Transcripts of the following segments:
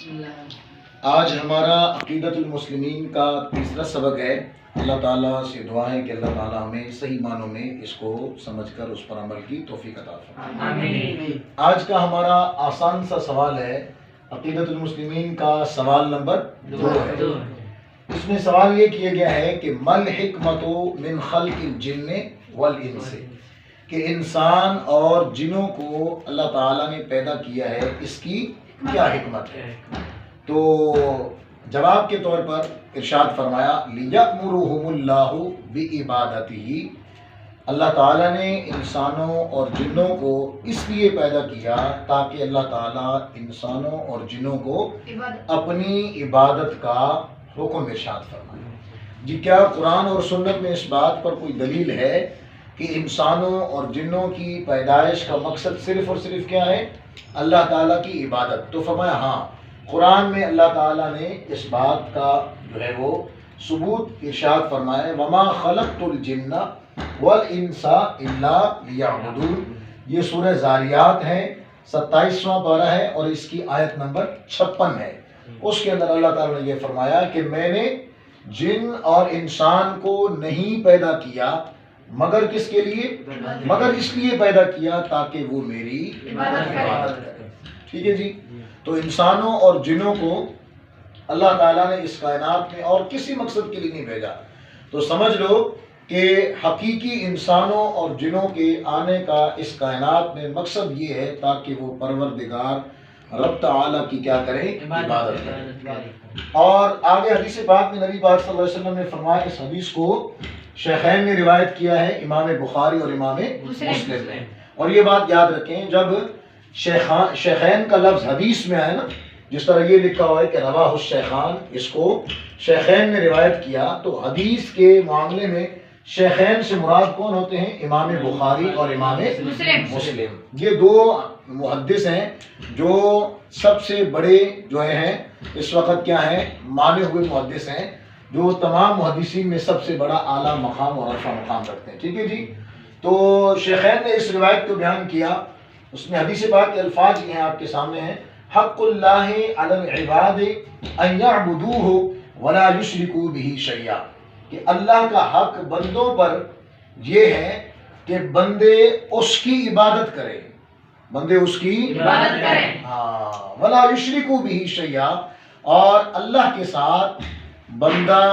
آج ہمارا عقیدۃ المسلمین کا تیسرا سبق ہے۔ اللہ تعالیٰ سے دعا ہے کہ اللہ تعالیٰ ہمیں صحیح معنوں میں اس کو سمجھ کر اس پر عمل کی توفیق عطا فرمائے۔ آمین۔ آج کا ہمارا آسان سا سوال ہے، عقیدۃ المسلمین کا سوال نمبر 2 ہے۔ اس میں سوال یہ کیا گیا ہے کہ مل حکمت من خلق الجن والانس، کہ انسان اور جنوں کو اللہ تعالیٰ نے پیدا کیا ہے، اس کی کیا حکمت ہے؟ تو جواب کے طور پر ارشاد فرمایا لِيَأْمُرُهُمُ اللَّهُ بِعِبَادَتِهِ، اللہ تعالیٰ نے انسانوں اور جنوں کو اس لیے پیدا کیا تاکہ اللہ تعالیٰ انسانوں اور جنوں کو اپنی عبادت کا حکم ارشاد فرمائے۔ جی کیا قرآن اور سنت میں اس بات پر کوئی دلیل ہے کہ انسانوں اور جنوں کی پیدائش کا مقصد صرف اور صرف کیا ہے؟ اللہ تعالیٰ کی عبادت؟ تو فرمایا ہاں، قرآن میں اللہ تعالیٰ نے اس بات کا جو ہے وہ ثبوت ارشاد فرمایا وما خلقت الجن والانس الا لیعبدون۔ یہ سورہ زاریات ہے، 27واں پارہ ہے اور اس کی آیت نمبر 56 ہے۔ اس کے اندر اللہ تعالیٰ نے یہ فرمایا کہ میں نے جن اور انسان کو نہیں پیدا کیا مگر کس کے لیے؟ مگر اس لیے پیدا کیا تاکہ وہ میری عبادت کرے۔ ٹھیک ہے جی، تو انسانوں اور جنوں کو اللہ تعالیٰ نے اس کائنات میں اور کسی مقصد کے لیے نہیں بھیجا۔ تو سمجھ لو کہ حقیقی انسانوں اور جنوں کے آنے کا اس کائنات میں مقصد یہ ہے تاکہ وہ پروردگار رب تعالیٰ کی کیا کریں؟ عبادت کریں۔ اور آگے حدیث پاک میں نبی پاک صلی اللہ علیہ وسلم نے فرمایا، اس حدیث کو شیخین نے روایت کیا ہے، امام بخاری اور امام مسلم نے۔ اور یہ بات یاد رکھیں، جب شیخین کا لفظ حدیث میں آئے نا، جس طرح یہ لکھا ہوا ہے کہ رواہ الشیخان، اس کو شیخین نے روایت کیا، تو حدیث کے معاملے میں شیخین سے مراد کون ہوتے ہیں؟ امام بخاری اور امام مسلم۔ یہ دو محدث ہیں جو سب سے بڑے جو ہیں اس وقت کیا ہیں؟ مانے ہوئے محدث ہیں، جو تمام محدثین میں سب سے بڑا اعلیٰ مقام اور عرفہ مقام رکھتے ہیں۔ ٹھیک ہے جی، تو شیخین نے اس روایت کو بیان کیا، اس میں حدیث پاک کے الفاظ یہ ہیں، آپ کے سامنے ہیں، حق اللہ علی العباد ان یعبدوہ ولا یشرکوا بہ شیئا، کہ اللہ کا حق بندوں پر یہ ہے کہ بندے اس کی عبادت کریں، بندے اس کی عبادت کریں، ہاں، ولا یشرکوا بہ شیئا، اور اللہ کے ساتھ بندہ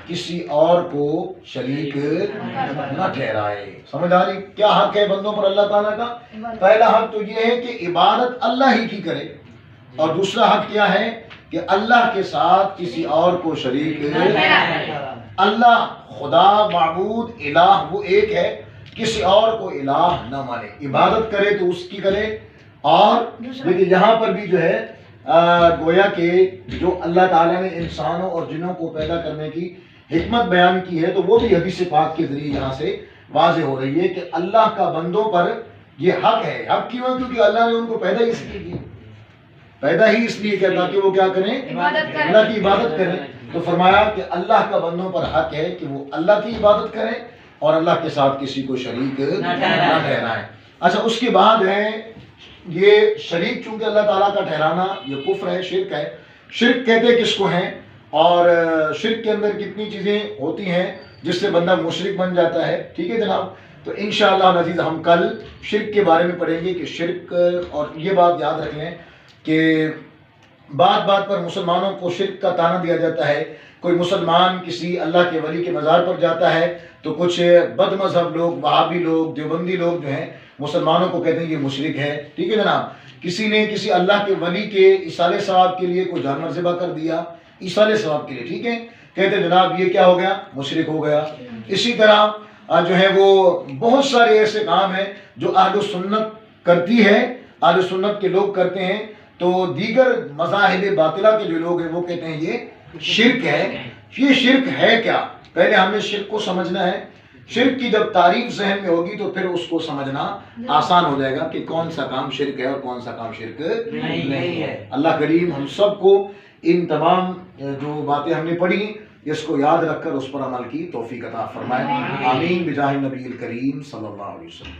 کسی اور کو شریک نہ ٹھہرائے۔ سمجھ آ رہی؟ کیا حق ہے بندوں پر اللہ تعالیٰ کا؟ پہلا حق تو یہ ہے کہ عبادت اللہ ہی کی کرے، اور دوسرا حق کیا ہے کہ اللہ کے ساتھ کسی اور کو شریک نہ ٹھہرائے۔ اللہ خدا معبود الہ وہ ایک ہے، کسی اور کو الہ نہ مانے، عبادت کرے تو اس کی کرے۔ اور لیکن یہاں پر بھی جو ہے گویا کہ جو اللہ تعالیٰ نے انسانوں اور جنوں کو پیدا کرنے کی حکمت بیان کی ہے، تو وہ بھی حدیث پاک کے ذریعے یہاں سے واضح ہو رہی ہے کہ اللہ کا بندوں پر یہ حق ہے۔ حق کیوں؟ کیونکہ اللہ نے ان کو پیدا ہی اس لیے کی، پیدا ہی اس لیے کیا تاکہ وہ کیا کریں؟ اللہ کی عبادت کریں۔ تو فرمایا کہ اللہ کا بندوں پر حق ہے کہ وہ اللہ کی عبادت کریں اور اللہ کے ساتھ کسی کو شریک نہ ٹھہرائیں۔ اچھا، اس کے بعد ہے یہ شریک، چونکہ اللہ تعالیٰ کا ٹھہرانا یہ کفر ہے، شرک ہے۔ شرک کہتے کس کو ہیں؟ اور شرک کے اندر کتنی چیزیں ہوتی ہیں جس سے بندہ مشرک بن جاتا ہے؟ ٹھیک ہے جناب، تو انشاءاللہ عزیز ہم کل شرک کے بارے میں پڑھیں گے کہ شرک، اور یہ بات یاد رکھ لیں کہ بات بات پر مسلمانوں کو شرک کا طعنہ دیا جاتا ہے۔ کوئی مسلمان کسی اللہ کے ولی کے مزار پر جاتا ہے تو کچھ بد مذہب لوگ، وہابی لوگ، دیوبندی لوگ جو ہیں مسلمانوں کو کہتے ہیں یہ مشرک ہے۔ ٹھیک ہے جناب، کسی نے کسی اللہ کے ولی کے ایصال ثواب کے لیے کوئی جانور ذبح کر دیا ایصال ثواب کے لیے، ٹھیک ہے، کہتے ہیں جناب یہ کیا ہو گیا؟ مشرک ہو گیا۔ اسی طرح جو ہے وہ بہت سارے ایسے کام ہیں جو اہل سنت کرتی ہے، اہل سنت کے لوگ کرتے ہیں، تو دیگر مذاہب باطلہ کے جو لوگ ہیں وہ کہتے ہیں یہ شرک ہے۔ یہ شرک ہے کیا؟ پہلے ہمیں شرک کو سمجھنا ہے۔ شرک کی جب تعریف ذہن میں ہوگی تو پھر اس کو سمجھنا آسان ہو جائے گا کہ کون سا کام شرک ہے اور کون سا کام شرک نہیں ہے۔ اللہ کریم ہم سب کو ان تمام جو باتیں ہم نے پڑھی اس کو یاد رکھ کر اس پر عمل کی توفیق عطا فرمائے۔ آمین بجاہ نبی الکریم صلی اللہ علیہ وسلم۔